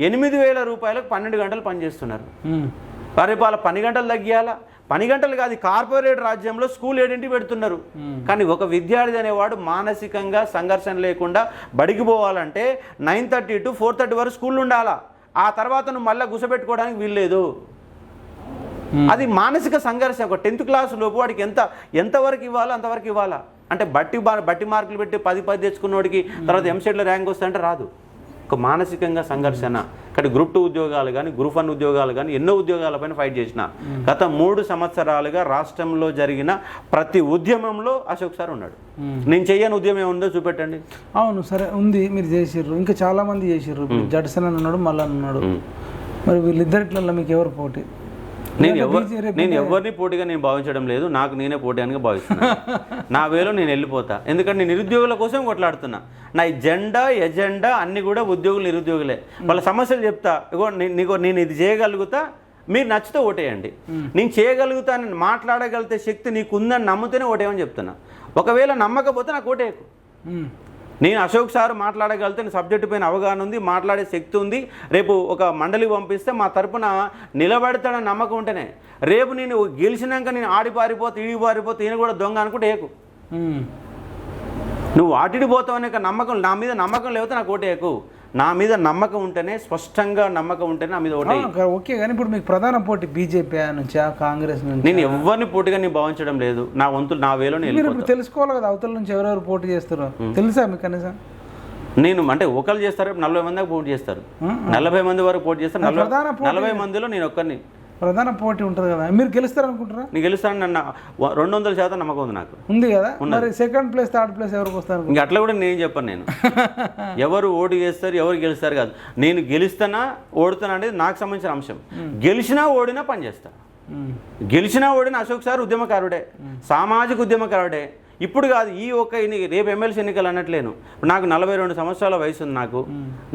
8,000 రూపాయలకు 12 గంటలు పనిచేస్తున్నారు. వారి వాళ్ళ 10 గంటలు తగ్గియాలా? 10 గంటలు కాదు, కార్పొరేట్ రాజ్యంలో స్కూల్ 7ంటికి పెడుతున్నారు. కానీ ఒక విద్యార్థి అనేవాడు మానసికంగా సంఘర్షణ లేకుండా బడికి పోవాలంటే 9:30 to 4:30 వరకు స్కూల్ ఉండాలా. ఆ తర్వాత నువ్వు మళ్ళీ గుసపెట్టుకోవడానికి వీల్లేదు. అది మానసిక సంఘర్షణ. ఒక 10th క్లాస్ లోపు వాడికి ఎంతవరకు ఇవ్వాలో అంతవరకు ఇవ్వాలా. అంటే బట్టి మార్కులు పెట్టి 10 తెచ్చుకున్నవాడికి తర్వాత ఎంసెట్లో ర్యాంక్ వస్తుందంటే రాదు. ఒక మానసికంగా సంఘర్షణ. కాబట్టి గ్రూప్ 2 ఉద్యోగాలు కానీ గ్రూప్ 1 ఉద్యోగాలు కానీ ఎన్నో ఉద్యోగాలపైన ఫైట్ చేసిన గత 3 సంవత్సరాలుగా రాష్ట్రంలో జరిగిన ప్రతి ఉద్యమంలో అశోక్ సార్ ఉన్నాడు. నేను చెయ్యని ఉద్యమం ఏముందో చూపెట్టండి. అవును సరే ఉంది, మీరు చేసిర్రు, ఇంకా చాలా మంది చేసిర్రు. జడ్సన్ అని ఉన్నాడు, మళ్ళీ ఉన్నాడు. మరి వీళ్ళిద్దరిట్లలో మీకు ఎవరు పోటీ? నేను ఎవరిని పోటీగా నేను భావించడం లేదు, నాకు నేనే పోటీ అని భావిస్తున్నాను. నా వేలో నేను వెళ్ళిపోతా, ఎందుకంటే నేను నిరుద్యోగుల కోసం కొట్లాడుతున్నా. నా ఎజెండా అన్ని కూడా ఉద్యోగులు నిరుద్యోగులే. వాళ్ళ సమస్యలు చెప్తా, నేను ఇది చేయగలుగుతా, మీరు నచ్చితే ఓటేయండి. నేను చేయగలుగుతా అని మాట్లాడగలిగే శక్తి నీకు ఉందని నమ్మితేనే ఓటేయమని చెప్తున్నా. ఒకవేళ నమ్మకపోతే నాకు ఓటేయకు. నేను అశోక్ సార్ మాట్లాడగలిగితే సబ్జెక్టు పైన అవగాహన ఉంది, మాట్లాడే శక్తి ఉంది, రేపు ఒక మండలి పంపిస్తే మా తరపున నిలబడతాడని నమ్మకం ఉంటేనే. రేపు నేను గెలిచినాక నేను ఆడి పారిపోతే ఈడి పారిపోతే ఈయన కూడా దొంగ అనుకుంటే ఏకు. నువ్వు ఆటిడి పోతావు అనే నమ్మకం, నా మీద నమ్మకం లేకపోతే నాకు ఓటేయకు. నా మీద నమ్మకం ఉంటేనే, స్పష్టంగా నమ్మకం ఉంటేనే నా మీద ఓటే. ఓకే, కానీ ఇప్పుడు మీకు ప్రధాన పోటీ బీజేపీ నుంచా కాంగ్రెస్ నుంచి? నేను ఎవరిని పోటీగా నేను భావించడం లేదు. నా వంతులు నా వేలో నేను తెలుసుకోవాలి కదా, అవతల నుంచి ఎవరెవరు పోటీ చేస్తారో తెలుసా మీకు కనీసం? నేను అంటే ఒకళ్ళు చేస్తారు, 40 మంది దాకా పోటీ చేస్తారు, 40 మంది వరకు పోటీ చేస్తారు. 40 మందిలో నేను ఒక్కరిని. ప్రధాన పోటీ ఉంటుంది కదా, మీరు గెలుస్తారనుకుంటారా? నేను గెలుస్తాను, నన్ను 200% నమ్మకం ఉంది నాకు. ఉంది కదా, మరి సెకండ్ ప్లేస్ థర్డ్ ప్లేస్ ఎవరికి వస్తారు? ఇంకా అట్లా కూడా నేను చెప్పాను. నేను ఎవరు ఓటు చేస్తారు ఎవరు గెలుస్తారు కాదు, నేను గెలుస్తానా ఓడుతానా అనేది నాకు సంబంధించిన అంశం. గెలిచినా ఓడినా పనిచేస్తా. గెలిచినా ఓడినా అశోక్ సార్ ఉద్యమకారుడే, సామాజిక ఉద్యమకారుడే. ఇప్పుడు కాదు, ఈ ఒక్క రేపు ఎమ్మెల్సీ ఎన్నికలు అన్నట్లేను. నాకు 42 సంవత్సరాల వయసు ఉంది.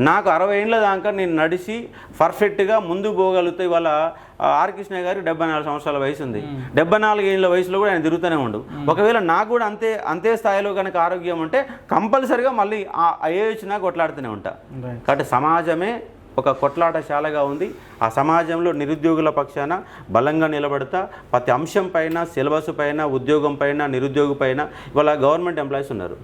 నాకు 60 ఏళ్ళ దాకా నేను నడిచి పర్ఫెక్ట్గా ముందుకు పోగలుగుతాయి. ఇవాళ ఆర్ కృష్ణ గారు 74 సంవత్సరాల వయసు ఉంది. 74 ఏళ్ళ వయసులో కూడా ఆయన తిరుగుతూనే ఉండు. ఒకవేళ నాకు కూడా అంతే స్థాయిలో కనుక ఆరోగ్యం ఉంటే కంపల్సరిగా మళ్ళీ ఏ వచ్చినా కొట్లాడుతూనే ఉంటా. కాబట్టి సమాజమే ఒక కొట్లాటశాలగా ఉంది. ఆ సమాజంలో నిరుద్యోగుల పక్షాన బలంగా నిలబడతా. ప్రతి అంశం పైన, సిలబస్ పైన, ఉద్యోగం పైన, నిరుద్యోగి పైన. ఇవాళ గవర్నమెంట్ ఎంప్లాయీస్ ఉన్నారు.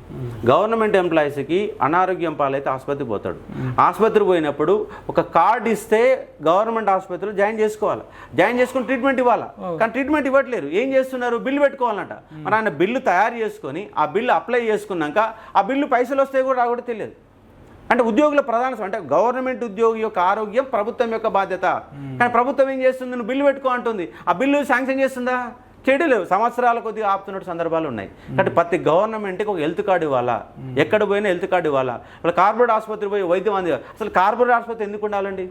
గవర్నమెంట్ ఎంప్లాయీస్కి అనారోగ్యం పాలైతే ఆసుపత్రికి పోతాడు. ఆసుపత్రికి పోయినప్పుడు ఒక కార్డు ఇస్తే గవర్నమెంట్ ఆసుపత్రిలో జాయిన్ చేసుకోవాలి. జాయిన్ చేసుకుని ట్రీట్మెంట్ ఇవ్వాలి. కానీ ట్రీట్మెంట్ ఇవ్వట్లేరు. ఏం చేస్తున్నారు? బిల్లు పెట్టుకోవాలంట. మరి ఆయన బిల్లు తయారు చేసుకొని ఆ బిల్లు అప్లై చేసుకున్నాక ఆ బిల్లు పైసలు వస్తే కూడా రాకూడదు తెలియదు. అంటే ఉద్యోగుల ప్రధాన, అంటే గవర్నమెంట్ ఉద్యోగి యొక్క ఆరోగ్యం ప్రభుత్వం యొక్క బాధ్యత. కానీ ప్రభుత్వం ఏం చేస్తుంది? నువ్వు బిల్లు పెట్టుకో అంటుంది. ఆ బిల్లు శాంక్షన్ చేస్తుందా? చేయలేవు. సంవత్సరాల కొద్దిగా ఆపుతున్న సందర్భాలు ఉన్నాయి. కాబట్టి ప్రతి గవర్నమెంట్కి ఒక హెల్త్ కార్డు ఇవ్వాలా, ఎక్కడ పోయినా హెల్త్ కార్డు ఇవ్వాలా. ఇప్పుడు కార్పొరేట్ ఆసుపత్రి పోయి వైద్యం అంది. అసలు కార్పొరేట్ ఆసుపత్రి ఎందుకు ఉండాలండి?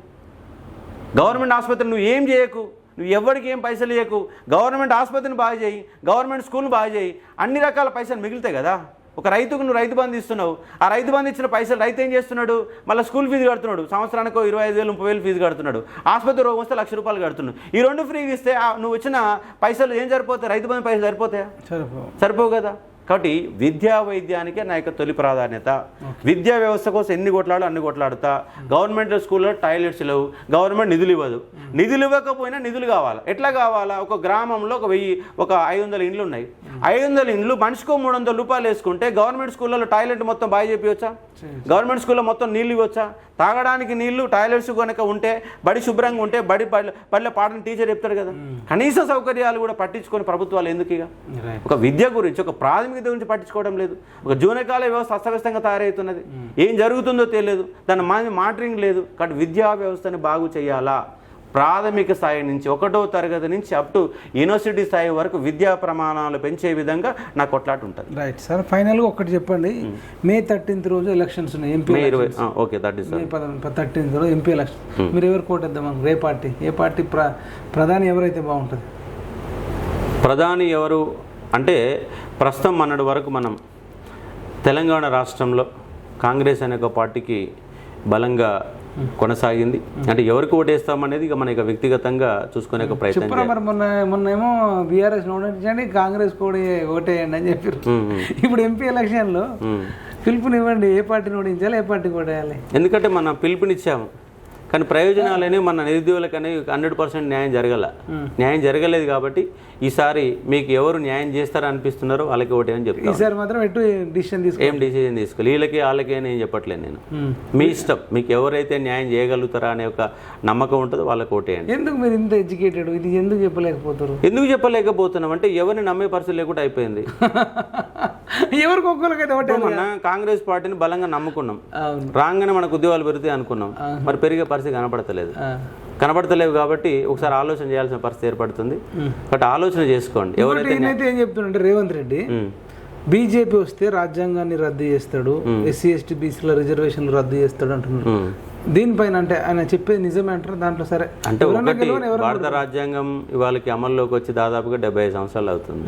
గవర్నమెంట్ ఆసుపత్రి నువ్వు ఏం చేయకు, నువ్వు ఎవరికి ఏం పైసలు ఇవ్వకు, గవర్నమెంట్ ఆసుపత్రిని బాగా చేయి, గవర్నమెంట్ స్కూల్ని బాగా చేయి, అన్ని రకాల పైసలు మిగులుతాయి కదా. ఒక రైతుకు నువ్వు రైతు బంధు ఇస్తున్నావు, ఆ రైతు బంధు ఇచ్చిన పైసలు రైతు ఏం చేస్తున్నాడు? మళ్ళీ స్కూల్ ఫీజు కడుతున్నాడు, సంవత్సరానికి 25,000 30,000 ఫీజు కడుతున్నాడు. ఆసుపత్రి రోగం వస్తే ₹1,00,000 కడుతున్నాడు. ఈ 2 ఫ్రీగా ఇస్తే నువ్వు వచ్చిన పైసలు ఏం సరిపోతాయి? రైతు బంధు పైసలు సరిపోతాయా? సరిపోవు కదా. కాబట్టి విద్యా వైద్యానికే నా యొక్క తొలి ప్రాధాన్యత. విద్యా వ్యవస్థ కోసం ఎన్ని కొట్లాడో అన్ని కొట్లాడుతా. గవర్నమెంట్ స్కూల్లో టాయిలెట్స్ లేవు, గవర్నమెంట్ నిధులు ఇవ్వదు. నిధులు ఇవ్వకపోయినా నిధులు కావాలా? ఎట్లా కావాలా? ఒక గ్రామంలో ఒక 500 ఇండ్లు ఉన్నాయి. 500 ఇండ్లు మనిషికో ₹300 వేసుకుంటే గవర్నమెంట్ స్కూళ్ళలో టాయిలెట్ మొత్తం బాగా చెప్పవచ్చా? గవర్నమెంట్ స్కూల్లో మొత్తం నీళ్ళు ఇవ్వచ్చా? తాగడానికి నీళ్లు, టాయిలెట్స్ కనుక ఉంటే, బడి శుభ్రంగా ఉంటే, బడిలో పాఠం టీచర్ చెప్తాడు కదా. కనీస సౌకర్యాలు కూడా పట్టించుకొని ప్రభుత్వాలు ఎందుకు? ఇక ఒక విద్య గురించి, ఒక ప్రాథమిక గురించి పట్టించుకోవడం లేదు. ఒక జూనియర్ కాలేజ్ వ్యవస్థ అస్తవ్యస్తంగా తయారవుతున్నది. ఏం జరుగుతుందో తెలియదు, దాని మానిటరింగ్ లేదు. కాబట్టి విద్యా వ్యవస్థని బాగు చేయాలా? ప్రాథమిక స్థాయి నుంచి 1వ తరగతి నుంచి అప్ టు యూనివర్సిటీ స్థాయి వరకు విద్యా ప్రమాణాలు పెంచే విధంగా నా కొట్లాట ఉంటుంది. రైట్ సార్, ఫైనల్గా ఒకటి చెప్పండి. మే 13th రోజు ఎలక్షన్స్ ఉన్నాయి, ఎంపీ. ఓకే, 13th రోజు ఎంపీ ఎలక్షన్. మీరు ఎవరు కోటేద్దాం? ఏ పార్టీ ప్రధాని ఎవరైతే బాగుంటుంది? ప్రధాని ఎవరు అంటే ప్రస్తుతం మొన్నటి వరకు మనం తెలంగాణ రాష్ట్రంలో కాంగ్రెస్ అనే ఒక పార్టీకి బలంగా కొనసాగింది. అంటే ఎవరికి ఓటేస్తామనేది ఇక మన వ్యక్తిగతంగా చూసుకునే ఒక ప్రయత్నం. మొన్నేమో బీఆర్ఎస్ ఓడించండి, కాంగ్రెస్ కూడా ఓటేయండి అని చెప్పారు. ఇప్పుడు ఎంపీ ఎలక్షన్లో పిలుపునివ్వండి, ఏ పార్టీని ఓడించాలి, ఏ పార్టీకి ఓటేయాలి? ఎందుకంటే మనం పిలుపునిచ్చాము, కానీ ప్రయోజనాలని మన నిరుద్యోగులకనే 100% న్యాయం జరగలేదు. కాబట్టి ఈసారి మీకు ఎవరు న్యాయం చేస్తారనిపిస్తున్నారో వాళ్ళకి ఓటేయని చెప్తాను. ఈసారి మాత్రం ఏం డిసిజన్ తీసుకోవాలి, వీళ్ళకి వాళ్ళకి అని ఏం చెప్పట్లేదు నేను. మీ ఇష్టం, మీకు ఎవరైతే న్యాయం చేయగలుగుతారా అనే ఒక నమ్మకం ఉంటుందో వాళ్ళకి ఓటేయండి. ఎందుకు మీరు ఇంత ఎడ్యుకేటెడ్, ఇది ఎందుకు చెప్పలేకపోతారు? ఎందుకు చెప్పలేకపోతున్నాం అంటే ఎవరిని నమ్మే పరిస్థితి లేకుండా అయిపోయింది. ఎవరికి ఒక్కరికైతే ఒకటే మన కాంగ్రెస్ పార్టీని బలంగా నమ్ముకున్నాం, అవును రాగానే మనకు ఉద్యోగాలు పెరుగుతాయి అనుకున్నాం, మరి పెరిగే పరిస్థితి కనపడతలేవు కాబట్టి ఒకసారి ఆలోచన చేయాల్సిన పరిస్థితి ఏర్పడుతుంది. బట్ ఆలోచన చేసుకోండి. ఎవరైతే ఏం చెప్తున్నాడంటే రేవంత్ రెడ్డి బీజేపీ వస్తే రాజ్యాంగాన్ని రద్దు చేస్తాడు, ఎస్సీ ఎస్టీ బీసీల రిజర్వేషన్లు రద్దు చేస్తాడు అంటున్నాడు. దీనిపైన అంటే ఆయన చెప్పేది నిజమే అంటారు? దాంట్లో సరే అంటే ఒకటి, భారత రాజ్యాంగం ఇవాళకి అమల్లోకి వచ్చి దాదాపుగా 75 సంవత్సరాలు అవుతుంది.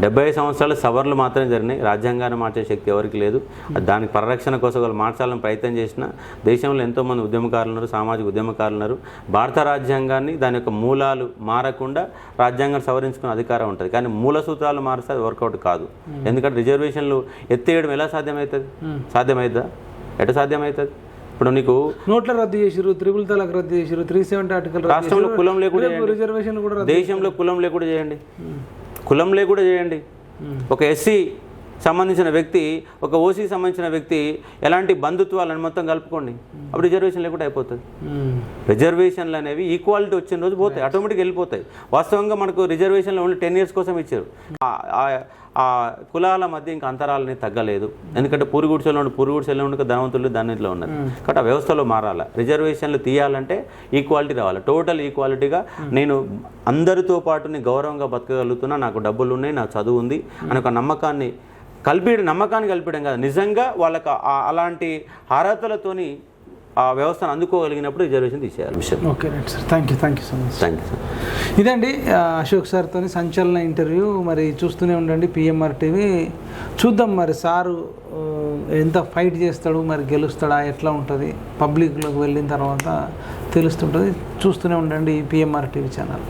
75 సంవత్సరాలు సవరణలు మాత్రమే జరిగినాయి. రాజ్యాంగాన్ని మార్చే శక్తి ఎవరికి లేదు. దానికి పరిరక్షణ కోసం వాళ్ళు మార్చాలని ప్రయత్నం చేసిన దేశంలో ఎంతోమంది ఉద్యమకారులు ఉన్నారు, సామాజిక ఉద్యమకారులు ఉన్నారు. భారత రాజ్యాంగాన్ని దాని యొక్క మూలాలు మారకుండా రాజ్యాంగాన్ని సవరించుకునే అధికారం ఉంటుంది, కానీ మూల సూత్రాలు మారిస్తే అది వర్కౌట్ కాదు. ఎందుకంటే రిజర్వేషన్లు ఎత్తేయడం ఎలా సాధ్యమవుతుంది? సాధ్యమవుతుందా? ఎట సాధ్యమవుతుంది? ఇప్పుడు నీకు నోట్ల రద్దు చేసిరు, 3 తలాక్ రద్దు చేసిరు, 370 ఆర్టికల్ రాష్ట్రంలో కులం లేకుండా రిజర్వేషన్ కూడా, దేశంలో కులం లేకుండా చేయండి, కులం లేకుండా చేయండి. ఒక ఎస్సీ సంబంధించిన వ్యక్తి, ఒక ఓసీ సంబంధించిన వ్యక్తి ఎలాంటి బంధుత్వాలను మొత్తం కలుపుకోండి, అప్పుడు రిజర్వేషన్ లేకుండా అయిపోతుంది. రిజర్వేషన్లు అనేవి ఈక్వాలిటీ వచ్చిన రోజు పోతాయి, ఆటోమేటిక్గా వెళ్ళిపోతాయి. వాస్తవంగా మనకు రిజర్వేషన్లు ఓన్లీ 10 years కోసం ఇచ్చారు. ఆ కులాల మధ్య ఇంకా అంతరాలని తగ్గలేదు. ఎందుకంటే పురుగుడిసెల్లో ఉండే ధనవంతులు దానిలో ఉన్నారు. కాబట్టి ఆ వ్యవస్థలో మారాలి. రిజర్వేషన్లు తీయాలంటే ఈక్వాలిటీ రావాలి, టోటల్ ఈక్వాలిటీగా నేను అందరితో పాటు నేను గౌరవంగా బతకగలుగుతున్నా, నాకు డబ్బులు ఉన్నాయి, నాకు చదువు ఉంది అని ఒక నమ్మకాన్ని కల్పించడం కాదు, నిజంగా వాళ్ళకి అలాంటి అర్హతలతోని ఆ వ్యవస్థను అందుకోగలిగినప్పుడు రిజర్వేషన్ తీసేయాలి విషయం. Okay right sir, thank you so much. Thank you sir. ఇదండి అశోక్ సార్తో సంచలన ఇంటర్వ్యూ. మరి చూస్తూనే ఉండండి PMR టీవీ. చూద్దాం మరి సారు ఎంత ఫైట్ చేస్తాడు, మరి గెలుస్తాడా, ఎట్లా ఉంటుంది, పబ్లిక్లోకి వెళ్ళిన తర్వాత తెలుస్తుంటుంది. చూస్తూనే ఉండండి PMR టీవీ ఛానల్.